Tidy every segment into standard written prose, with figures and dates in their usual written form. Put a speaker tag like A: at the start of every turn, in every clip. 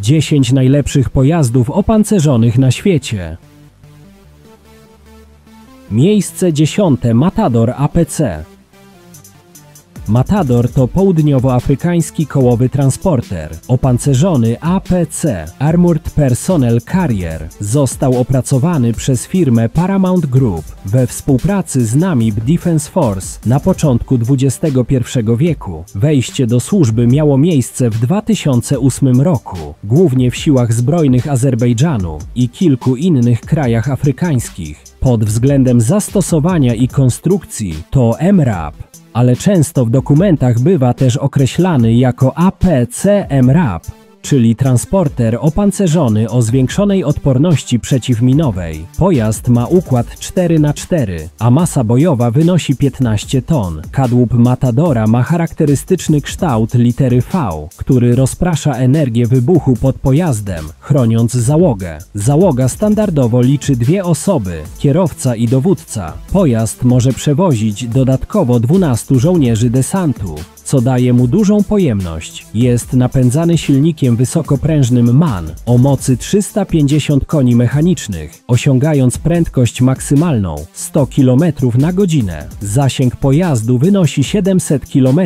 A: 10 najlepszych pojazdów opancerzonych na świecie. Miejsce 10. Matador APC. Matador to południowoafrykański kołowy transporter, opancerzony APC Armored Personnel Carrier. Został opracowany przez firmę Paramount Group we współpracy z Namib Defense Force na początku XXI wieku. Wejście do służby miało miejsce w 2008 roku, głównie w siłach zbrojnych Azerbejdżanu i kilku innych krajach afrykańskich. Pod względem zastosowania i konstrukcji to MRAP, ale często w dokumentach bywa też określany jako APC-MRAP, czyli transporter opancerzony o zwiększonej odporności przeciwminowej. Pojazd ma układ 4x4, a masa bojowa wynosi 15 ton. Kadłub Matadora ma charakterystyczny kształt litery V, który rozprasza energię wybuchu pod pojazdem, chroniąc załogę. Załoga standardowo liczy 2 osoby, kierowca i dowódca. Pojazd może przewozić dodatkowo 12 żołnierzy desantu, co daje mu dużą pojemność. Jest napędzany silnikiem wysokoprężnym MAN o mocy 350 koni mechanicznych, osiągając prędkość maksymalną 100 km na godzinę. Zasięg pojazdu wynosi 700 km,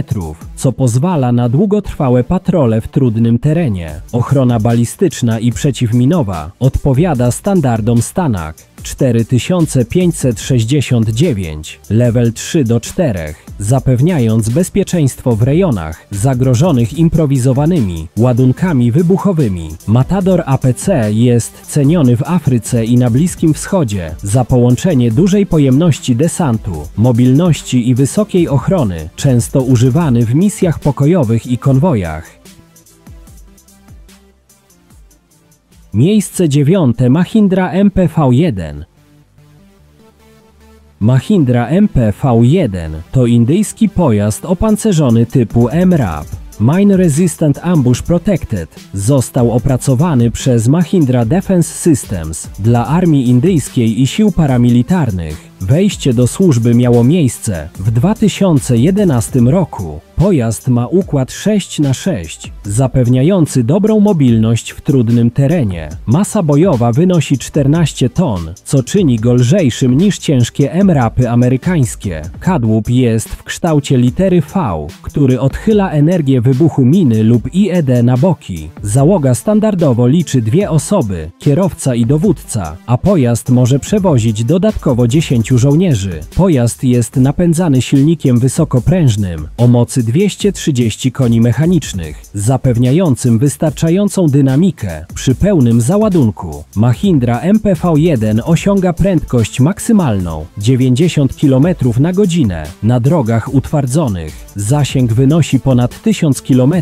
A: co pozwala na długotrwałe patrole w trudnym terenie. Ochrona balistyczna i przeciwminowa odpowiada standardom STANAG 4569, level 3-4, zapewniając bezpieczeństwo w rejonach zagrożonych improwizowanymi ładunkami wybuchowymi. Matador APC jest ceniony w Afryce i na Bliskim Wschodzie za połączenie dużej pojemności desantu, mobilności i wysokiej ochrony, często używany w misjach pokojowych i konwojach. Miejsce 9. Mahindra MP-V1. Mahindra MP-V1 to indyjski pojazd opancerzony typu MRAP. Mine Resistant Ambush Protected. Został opracowany przez Mahindra Defense Systems dla armii indyjskiej i sił paramilitarnych. Wejście do służby miało miejsce w 2011 roku. Pojazd ma układ 6x6, zapewniający dobrą mobilność w trudnym terenie. Masa bojowa wynosi 14 ton, co czyni go lżejszym niż ciężkie MRAPy amerykańskie. Kadłub jest w kształcie litery V, który odchyla energię wybuchu miny lub IED na boki. Załoga standardowo liczy 2 osoby, kierowca i dowódca, a pojazd może przewozić dodatkowo 10 żołnierzy. Pojazd jest napędzany silnikiem wysokoprężnym o mocy 230 koni mechanicznych, zapewniającym wystarczającą dynamikę przy pełnym załadunku. Mahindra MP-V1 osiąga prędkość maksymalną 90 km na godzinę na drogach utwardzonych. Zasięg wynosi ponad 1000 km,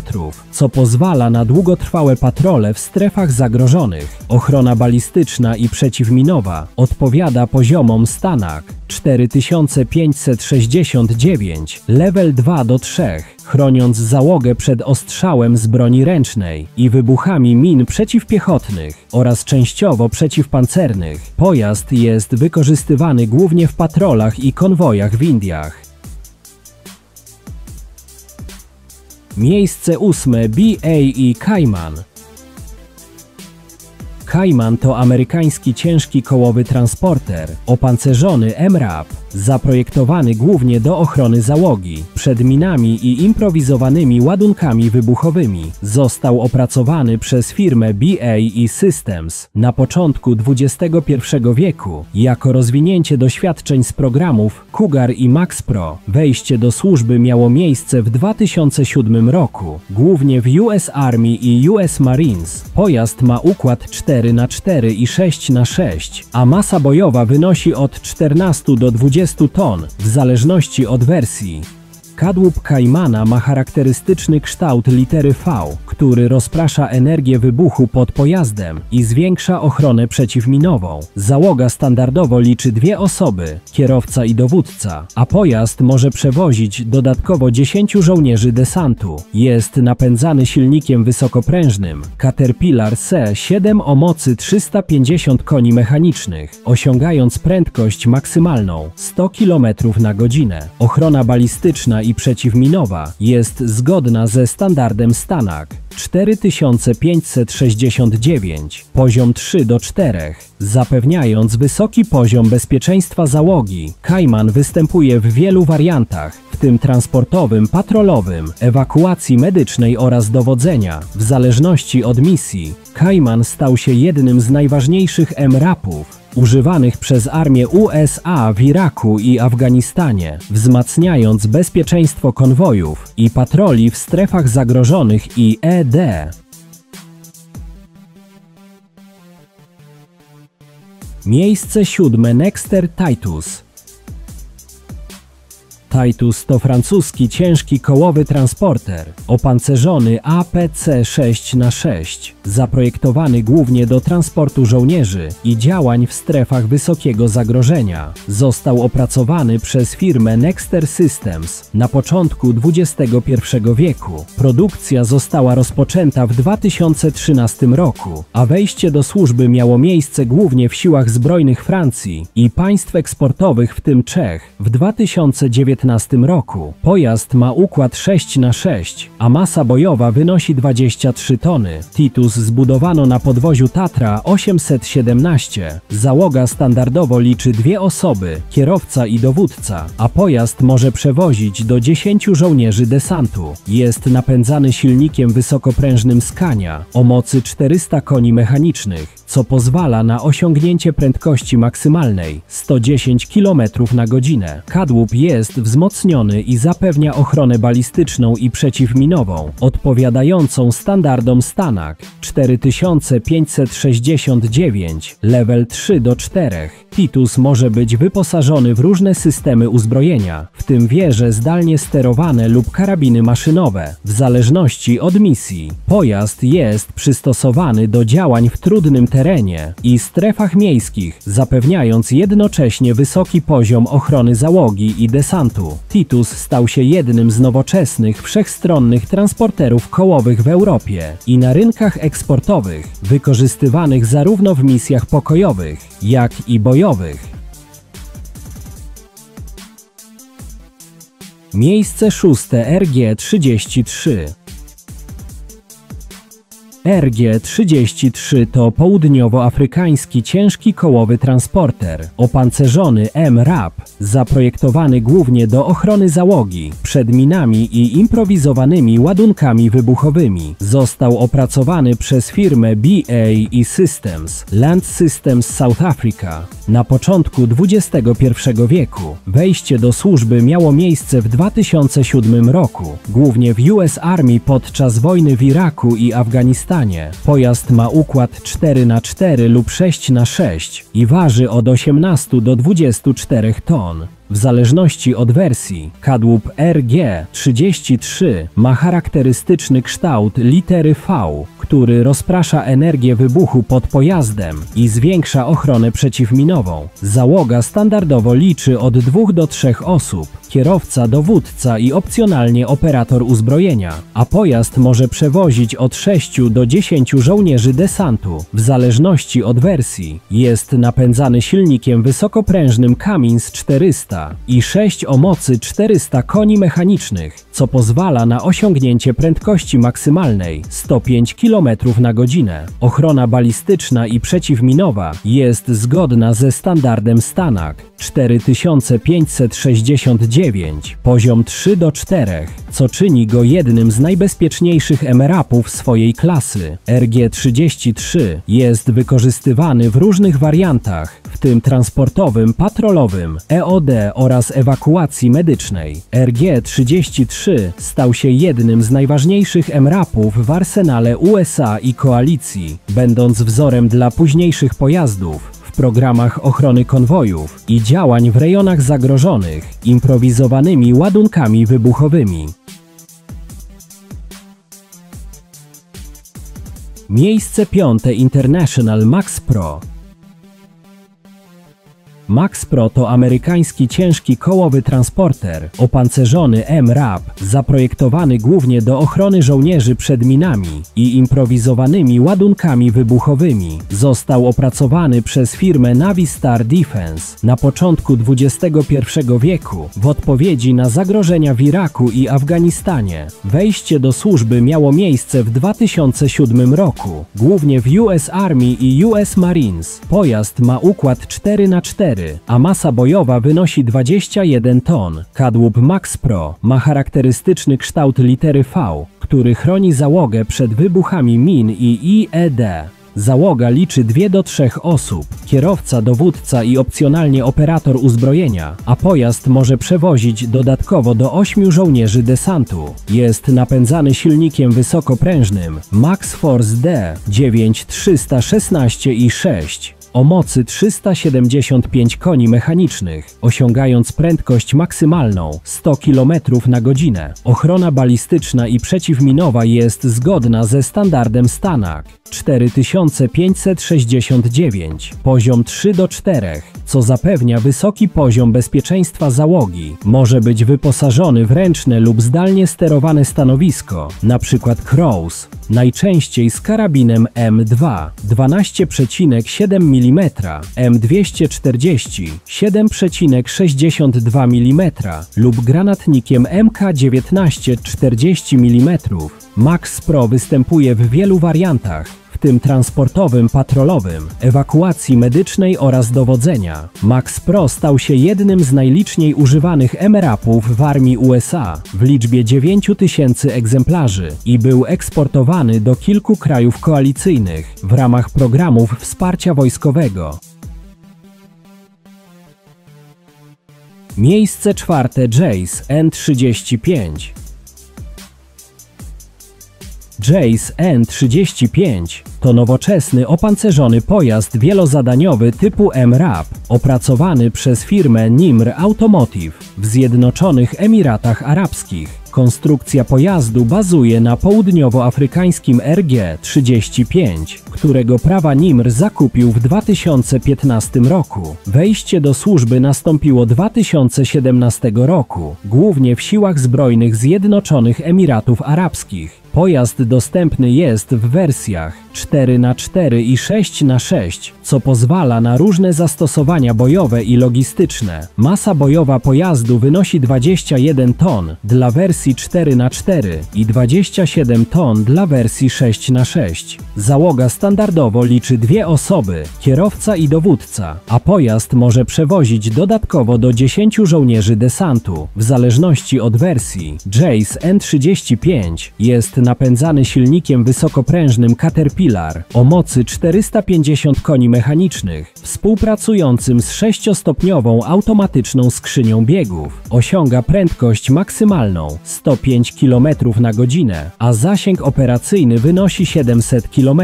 A: co pozwala na długotrwałe patrole w strefach zagrożonych. Ochrona balistyczna i przeciwminowa odpowiada poziomom STANAG 4569, level 2-3, chroniąc załogę przed ostrzałem z broni ręcznej i wybuchami min przeciwpiechotnych oraz częściowo przeciwpancernych. Pojazd jest wykorzystywany głównie w patrolach i konwojach w Indiach. Miejsce 8. BAE Cayman. Cayman to amerykański ciężki kołowy transporter, opancerzony MRAP, zaprojektowany głównie do ochrony załogi przed minami i improwizowanymi ładunkami wybuchowymi. Został opracowany przez firmę BAE Systems na początku XXI wieku jako rozwinięcie doświadczeń z programów Cougar i Max Pro. Wejście do służby miało miejsce w 2007 roku, głównie w US Army i US Marines. Pojazd ma układ 4x4 i 6x6, a masa bojowa wynosi od 14 do 20 ton, w zależności od wersji. Kadłub Caymana ma charakterystyczny kształt litery V, który który rozprasza energię wybuchu pod pojazdem i zwiększa ochronę przeciwminową. Załoga standardowo liczy 2 osoby, kierowca i dowódca, a pojazd może przewozić dodatkowo 10 żołnierzy desantu. Jest napędzany silnikiem wysokoprężnym Caterpillar C7 o mocy 350 koni mechanicznych, osiągając prędkość maksymalną 100 km na godzinę. Ochrona balistyczna i przeciwminowa jest zgodna ze standardem Stanak 4569, poziom 3-4, zapewniając wysoki poziom bezpieczeństwa załogi. Cayman występuje w wielu wariantach, w tym transportowym, patrolowym, ewakuacji medycznej oraz dowodzenia. W zależności od misji, Cayman stał się jednym z najważniejszych MRAP-ów używanych przez armię USA w Iraku i Afganistanie, wzmacniając bezpieczeństwo konwojów i patroli w strefach zagrożonych i e.d. Miejsce 7. Nexter Titus. Titus to francuski ciężki kołowy transporter, opancerzony APC-6x6, zaprojektowany głównie do transportu żołnierzy i działań w strefach wysokiego zagrożenia. Został opracowany przez firmę Nexter Systems na początku XXI wieku. Produkcja została rozpoczęta w 2013 roku, a wejście do służby miało miejsce głównie w siłach zbrojnych Francji i państw eksportowych, w tym Czech, w 2019 roku. Pojazd ma układ 6x6, a masa bojowa wynosi 23 tony. Titus zbudowano na podwoziu Tatra 817. Załoga standardowo liczy 2 osoby, kierowca i dowódca, a pojazd może przewozić do 10 żołnierzy desantu. Jest napędzany silnikiem wysokoprężnym Scania o mocy 400 koni mechanicznych, co pozwala na osiągnięcie prędkości maksymalnej 110 km na godzinę. Kadłub jest wzmocniony i zapewnia ochronę balistyczną i przeciwminową, odpowiadającą standardom Stanak 4569, level 3-4. Titus może być wyposażony w różne systemy uzbrojenia, w tym wieże zdalnie sterowane lub karabiny maszynowe, w zależności od misji. Pojazd jest przystosowany do działań w trudnym terenie i strefach miejskich, zapewniając jednocześnie wysoki poziom ochrony załogi i desantu. Titus stał się jednym z nowoczesnych, wszechstronnych transporterów kołowych w Europie i na rynkach eksportowych, wykorzystywanych zarówno w misjach pokojowych, jak i bojowych. Miejsce 6. RG-33. RG-33 to południowoafrykański ciężki kołowy transporter, opancerzony MRAP, zaprojektowany głównie do ochrony załogi przed minami i improwizowanymi ładunkami wybuchowymi. Został opracowany przez firmę BAE Systems, Land Systems South Africa na początku XXI wieku. Wejście do służby miało miejsce w 2007 roku, głównie w US Army podczas wojny w Iraku i Afganistanie. Pojazd ma układ 4x4 lub 6x6 i waży od 18 do 24 ton. W zależności od wersji, kadłub RG-33 ma charakterystyczny kształt litery V, który rozprasza energię wybuchu pod pojazdem i zwiększa ochronę przeciwminową. Załoga standardowo liczy od 2 do 3 osób, kierowca, dowódca i opcjonalnie operator uzbrojenia, a pojazd może przewozić od 6 do 10 żołnierzy desantu. W zależności od wersji, jest napędzany silnikiem wysokoprężnym Cummins 400 i 6 o mocy 400 koni mechanicznych, co pozwala na osiągnięcie prędkości maksymalnej 105 km na godzinę. Ochrona balistyczna i przeciwminowa jest zgodna ze standardem Stanak 4569, poziom 3-4, co czyni go jednym z najbezpieczniejszych MRAP-ów swojej klasy. RG-33 jest wykorzystywany w różnych wariantach, w tym transportowym, patrolowym, EOD oraz ewakuacji medycznej. RG-33 stał się jednym z najważniejszych MRAP-ów w arsenale USA i koalicji, będąc wzorem dla późniejszych pojazdów w programach ochrony konwojów i działań w rejonach zagrożonych improwizowanymi ładunkami wybuchowymi. Miejsce 5. International Max Pro. Max Pro to amerykański ciężki kołowy transporter, opancerzony MRAP, zaprojektowany głównie do ochrony żołnierzy przed minami i improwizowanymi ładunkami wybuchowymi. Został opracowany przez firmę Navistar Defense na początku XXI wieku w odpowiedzi na zagrożenia w Iraku i Afganistanie. Wejście do służby miało miejsce w 2007 roku, głównie w US Army i US Marines. Pojazd ma układ 4x4, a masa bojowa wynosi 21 ton. Kadłub Max Pro ma charakterystyczny kształt litery V, który chroni załogę przed wybuchami min i IED. Załoga liczy 2 do 3 osób, kierowca, dowódca i opcjonalnie operator uzbrojenia, a pojazd może przewozić dodatkowo do 8 żołnierzy desantu. Jest napędzany silnikiem wysokoprężnym Max Force D 9316 i 6. o mocy 375 koni mechanicznych, osiągając prędkość maksymalną 100 km na godzinę. Ochrona balistyczna i przeciwminowa jest zgodna ze standardem Stanak 4569, poziom 3:4, co zapewnia wysoki poziom bezpieczeństwa załogi. Może być wyposażony w ręczne lub zdalnie sterowane stanowisko, np. Cross, najczęściej z karabinem M2 12,7 mm, M240 7,62 mm lub granatnikiem MK19 40 mm. Max Pro występuje w wielu wariantach, w tym transportowym, patrolowym, ewakuacji medycznej oraz dowodzenia. Max Pro stał się jednym z najliczniej używanych MRAP-ów w armii USA w liczbie 9000 egzemplarzy i był eksportowany do kilku krajów koalicyjnych w ramach programów wsparcia wojskowego. Miejsce 4. Jace N35. Jace N35 to nowoczesny, opancerzony pojazd wielozadaniowy typu MRAP, opracowany przez firmę Nimr Automotive w Zjednoczonych Emiratach Arabskich. Konstrukcja pojazdu bazuje na południowoafrykańskim RG-35, którego prawa Nimr zakupił w 2015 roku. Wejście do służby nastąpiło 2017 roku, głównie w siłach zbrojnych Zjednoczonych Emiratów Arabskich. Pojazd dostępny jest w wersjach 4x4 i 6x6, co pozwala na różne zastosowania bojowe i logistyczne. Masa bojowa pojazdu wynosi 21 ton dla wersji 4x4 i 27 ton dla wersji 6x6. Załoga standardowo liczy 2 osoby, kierowca i dowódca, a pojazd może przewozić dodatkowo do 10 żołnierzy desantu, w zależności od wersji. Jace N35 jest napędzany silnikiem wysokoprężnym Caterpillar o mocy 450 koni mechanicznych, współpracującym z 6-stopniową automatyczną skrzynią biegów. Osiąga prędkość maksymalną 105 km na godzinę, a zasięg operacyjny wynosi 700 km.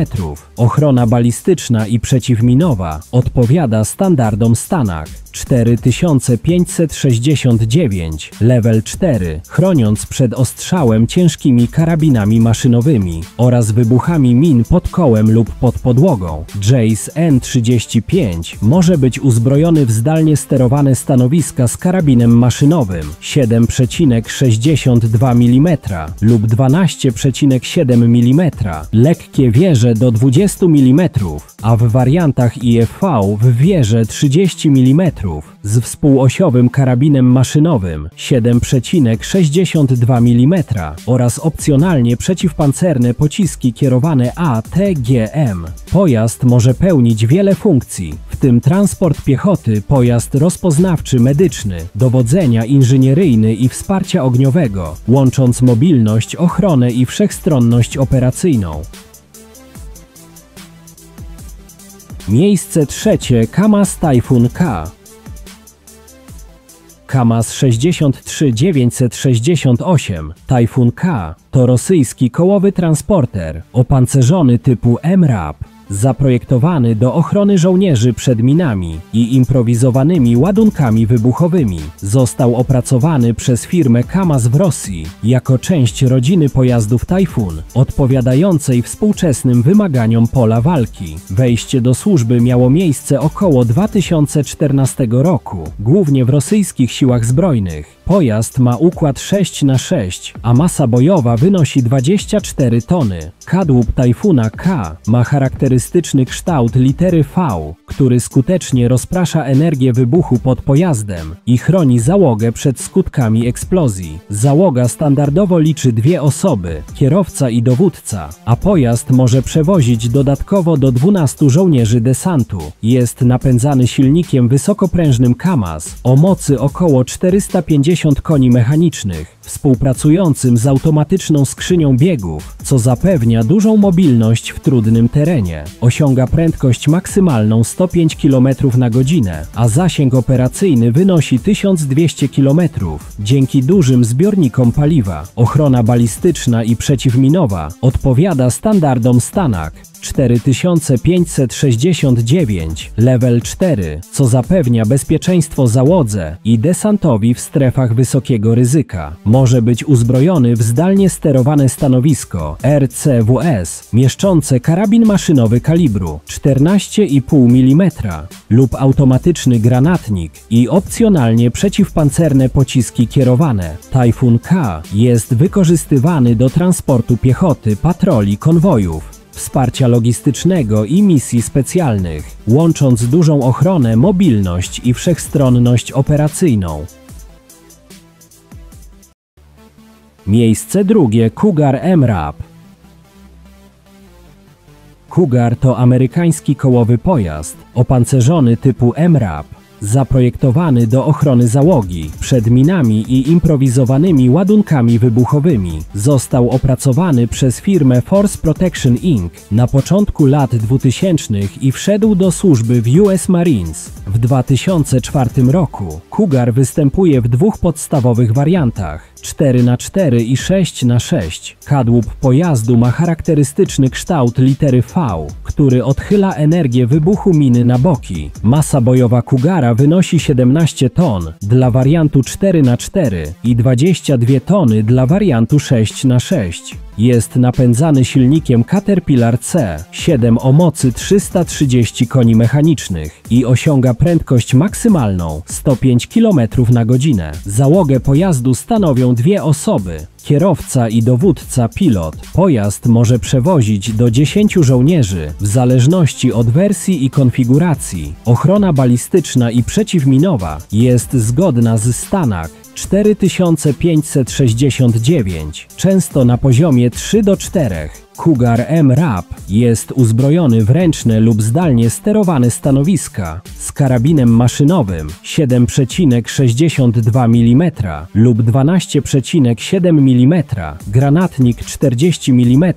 A: Ochrona balistyczna i przeciwminowa odpowiada standardom Stanak 4569, level 4, chroniąc przed ostrzałem ciężkimi karabinami maszynowymi oraz wybuchami min pod kołem lub pod podłogą. Jace N35 może być uzbrojony w zdalnie sterowane stanowiska z karabinem maszynowym 7,62 mm lub 12,7 mm, lekkie wieże do 20 mm, a w wariantach IFV w wieże 30 mm z współosiowym karabinem maszynowym 7,62 mm oraz opcjonalnie przeciwpancerne pociski kierowane ATGM. Pojazd może pełnić wiele funkcji, w tym transport piechoty, pojazd rozpoznawczy medyczny, dowodzenia inżynieryjny i wsparcia ogniowego, łącząc mobilność, ochronę i wszechstronność operacyjną. Miejsce 3. KAMAZ Typhoon K. KAMAZ 63968 Typhoon K to rosyjski kołowy transporter opancerzony typu MRAP. zaprojektowany do ochrony żołnierzy przed minami i improwizowanymi ładunkami wybuchowymi. Został opracowany przez firmę KAMAZ w Rosji jako część rodziny pojazdów Tajfun, odpowiadającej współczesnym wymaganiom pola walki. Wejście do służby miało miejsce około 2014 roku, głównie w rosyjskich siłach zbrojnych. Pojazd ma układ 6x6, a masa bojowa wynosi 24 tony. Kadłub Tajfuna K ma charakterystyczny kształt litery V, który skutecznie rozprasza energię wybuchu pod pojazdem i chroni załogę przed skutkami eksplozji. Załoga standardowo liczy 2 osoby, kierowca i dowódca, a pojazd może przewozić dodatkowo do 12 żołnierzy desantu. Jest napędzany silnikiem wysokoprężnym KAMAZ o mocy około 450 koni mechanicznych, współpracującym z automatyczną skrzynią biegów, co zapewnia dużą mobilność w trudnym terenie. Osiąga prędkość maksymalną 105 km na godzinę, a zasięg operacyjny wynosi 1200 km dzięki dużym zbiornikom paliwa. Ochrona balistyczna i przeciwminowa odpowiada standardom STANAG 4569 Level 4, co zapewnia bezpieczeństwo załodze i desantowi w strefach wysokiego ryzyka. Może być uzbrojony w zdalnie sterowane stanowisko RCWS mieszczące karabin maszynowy kalibru 14,5 mm lub automatyczny granatnik i opcjonalnie przeciwpancerne pociski kierowane. Tajfun K jest wykorzystywany do transportu piechoty, patroli, konwojów, wsparcia logistycznego i misji specjalnych, łącząc dużą ochronę, mobilność i wszechstronność operacyjną. Miejsce drugie. Cougar MRAP. Cougar to amerykański kołowy pojazd opancerzony typu MRAP, zaprojektowany do ochrony załogi przed minami i improwizowanymi ładunkami wybuchowymi. Został opracowany przez firmę Force Protection Inc. na początku lat 2000 i wszedł do służby w US Marines. W 2004 roku Cougar występuje w 2 podstawowych wariantach: 4x4 i 6x6. Kadłub pojazdu ma charakterystyczny kształt litery V, który odchyla energię wybuchu miny na boki. Masa bojowa Cougara wynosi 17 ton dla wariantu 4x4 i 22 tony dla wariantu 6x6. Jest napędzany silnikiem Caterpillar C7 o mocy 330 koni mechanicznych i osiąga prędkość maksymalną 105 km na godzinę. Załogę pojazdu stanowią 2 osoby, kierowca i dowódca pilot. Pojazd może przewozić do 10 żołnierzy w zależności od wersji i konfiguracji. Ochrona balistyczna i przeciwminowa jest zgodna z STANAG 4569, często na poziomie 3:4. Cougar MRAP jest uzbrojony w ręczne lub zdalnie sterowane stanowiska z karabinem maszynowym 7,62 mm lub 12,7 mm, granatnik 40 mm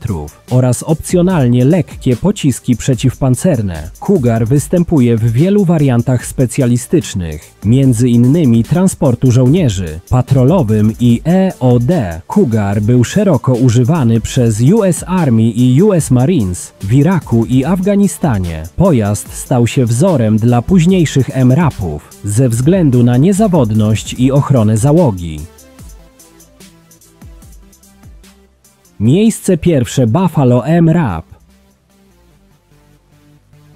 A: oraz opcjonalnie lekkie pociski przeciwpancerne. Cougar występuje w wielu wariantach specjalistycznych, między innymi transportu żołnierzy, patrolowym i EOD. Cougar był szeroko używany przez US Army i US Marines w Iraku i Afganistanie. Pojazd stał się wzorem dla późniejszych MRAP-ów ze względu na niezawodność i ochronę załogi. Miejsce pierwsze. Buffalo MRAP.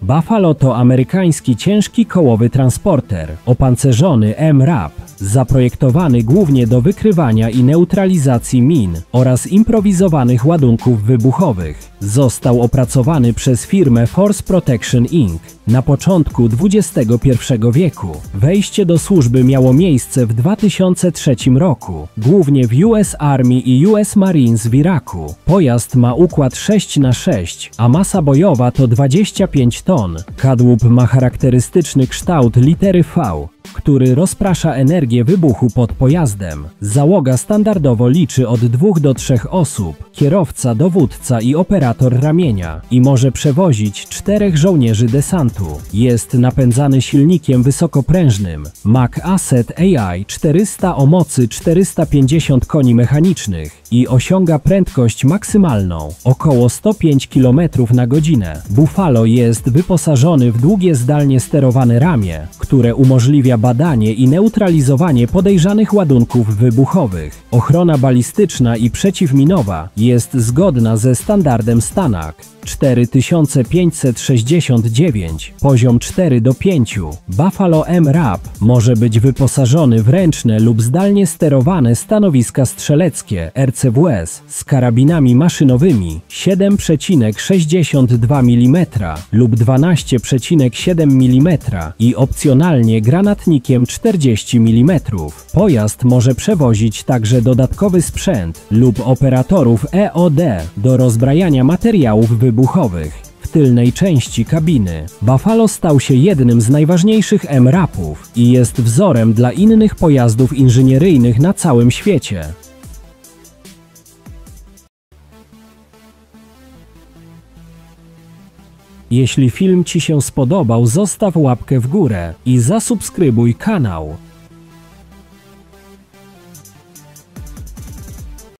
A: Buffalo to amerykański ciężki kołowy transporter opancerzony MRAP, zaprojektowany głównie do wykrywania i neutralizacji min oraz improwizowanych ładunków wybuchowych. Został opracowany przez firmę Force Protection Inc. na początku XXI wieku. Wejście do służby miało miejsce w 2003 roku, głównie w US Army i US Marines w Iraku. Pojazd ma układ 6x6, a masa bojowa to 25 ton. Kadłub ma charakterystyczny kształt litery V, który rozprasza energię wybuchu pod pojazdem. Załoga standardowo liczy od 2 do 3 osób, kierowca, dowódca i operator ramienia i może przewozić 4 żołnierzy desantu. Jest napędzany silnikiem wysokoprężnym Mac Asset AI 400 o mocy 450 koni mechanicznych i osiąga prędkość maksymalną około 105 km na godzinę. Buffalo jest wyposażony w długie zdalnie sterowane ramię, które umożliwia badanie i neutralizowanie podejrzanych ładunków wybuchowych. Ochrona balistyczna i przeciwminowa jest zgodna ze standardem STANAG 4569, poziom 4 do 5. Buffalo MRAP może być wyposażony w ręczne lub zdalnie sterowane stanowiska strzeleckie RCWS z karabinami maszynowymi 7,62 mm lub 12,7 mm i opcjonalnie granatnikiem 40 mm. Pojazd może przewozić także dodatkowy sprzęt lub operatorów EOD do rozbrajania materiałów wybuchowych. W tylnej części kabiny. Buffalo stał się jednym z najważniejszych MRAP-ów i jest wzorem dla innych pojazdów inżynieryjnych na całym świecie. Jeśli film Ci się spodobał, zostaw łapkę w górę i zasubskrybuj kanał.